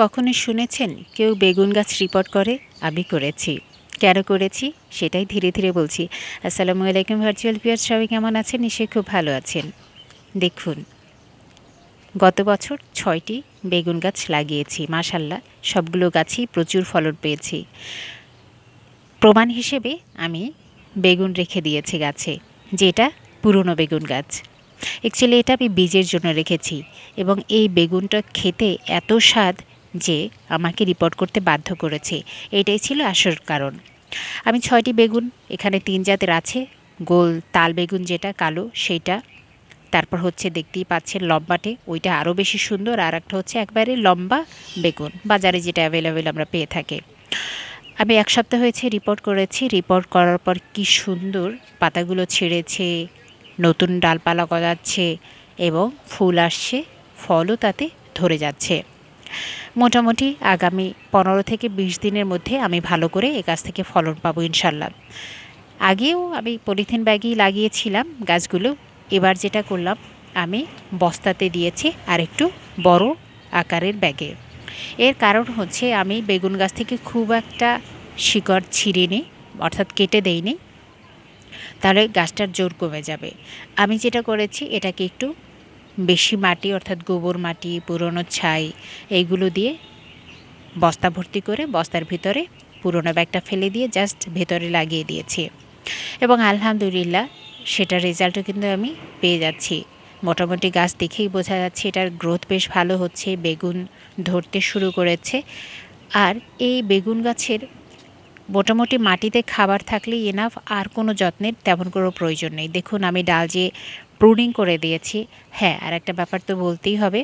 কখনো শুনেছেন কেউ বেগুন গাছ রিপোর্ট করে? আমি করেছি। কেন করেছি সেটাই ধীরে ধীরে বলছি। আসসালামু আলাইকুম ভার্চুয়াল ভিউয়ার্স, সবাই কেমন আছেন? নিশ্চয়ই খুব ভালো আছেন। দেখুন, গত বছর ৬টি বেগুন গাছ লাগিয়েছি। মাশাআল্লাহ, সবগুলো গাছই প্রচুর ফলন পেয়েছি। প্রমাণ হিসেবে আমি বেগুন রেখে দিয়েছি গাছে, যেটা পুরনো বেগুন গাছ। অ্যাকচুয়ালি এটা আমি বীজের জন্য রেখেছি এবং এই বেগুনটা খেতে এত স্বাদ যে আমাকে রিপোর্ট করতে বাধ্য করেছে। এটাই ছিল আসল কারণ। আমি ৬টি বেগুন, এখানে ৩ জাতের আছে। গোল তাল বেগুন যেটা কালো সেইটা, তারপর হচ্ছে দেখতেই পাচ্ছেন লম্বাটে, ওইটা আরও বেশি সুন্দর। আর একটা হচ্ছে একবারে লম্বা বেগুন, বাজারে যেটা অ্যাভেলেবেল আমরা পেয়ে থাকি। আমি ১ সপ্তাহ হয়েছে রিপোর্ট করেছি। রিপোর্ট করার পর কি সুন্দর পাতাগুলো ছেড়েছে, নতুন ডালপালা গজাচ্ছে এবং ফুল আসছে, ফলও তাতে ধরে যাচ্ছে। মোটামুটি আগামী ১৫ থেকে ২০ দিনের মধ্যে আমি ভালো করে এ গাছ থেকে ফলন পাবো ইনশাল্লাহ। আগেও আমি পলিথিন ব্যাগেই লাগিয়েছিলাম গাছগুলো। এবার যেটা করলাম, আমি বস্তাতে দিয়েছি আর একটু বড় আকারের ব্যাগে। এর কারণ হচ্ছে আমি বেগুন গাছ থেকে খুব একটা শিকড় ছিঁড়িনি, অর্থাৎ কেটে দেইনি, তাহলে গাছটার জোর কমে যাবে। আমি যেটা করেছি, এটাকে একটু বেশি মাটি, অর্থাৎ গোবর মাটি, পুরনো ছাই, এইগুলো দিয়ে বস্তা ভর্তি করে বস্তার ভিতরে পুরনো ব্যাগটা ফেলে দিয়ে জাস্ট ভেতরে লাগিয়ে দিয়েছি এবং আলহামদুলিল্লাহ সেটার রেজাল্টও কিন্তু আমি পেয়ে যাচ্ছি। মোটামুটি গাছ দেখেই বোঝা যাচ্ছে এটার গ্রোথ বেশ ভালো হচ্ছে, বেগুন ধরতে শুরু করেছে। আর এই বেগুন গাছের মোটামুটি মাটিতে খাবার থাকলেই এনাফ, আর কোনো যত্নের তেমন কোনো প্রয়োজন নেই। দেখুন, আমি ডাল যে প্রুনিং করে দিয়েছি। হ্যাঁ, আর একটা ব্যাপার তো বলতেই হবে,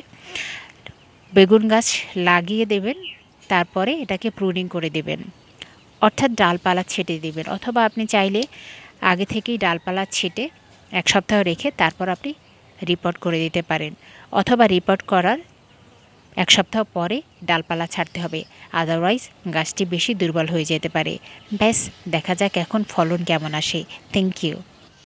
বেগুন গাছ লাগিয়ে দেবেন, তারপরে এটাকে প্রুনিং করে দেবেন, অর্থাৎ ডালপালা ছেটে দেবেন। অথবা আপনি চাইলে আগে থেকেই ডালপালা ছেটে ১ সপ্তাহ রেখে তারপর আপনি রিপোর্ট করে দিতে পারেন, অথবা রিপোর্ট করার ১ সপ্তাহ পরে ডালপালা ছাড়তে হবে, আদারওয়াইজ গাছটি বেশি দুর্বল হয়ে যেতে পারে। ব্যাস, দেখা যাক এখন ফলন কেমন আসে। Thank you.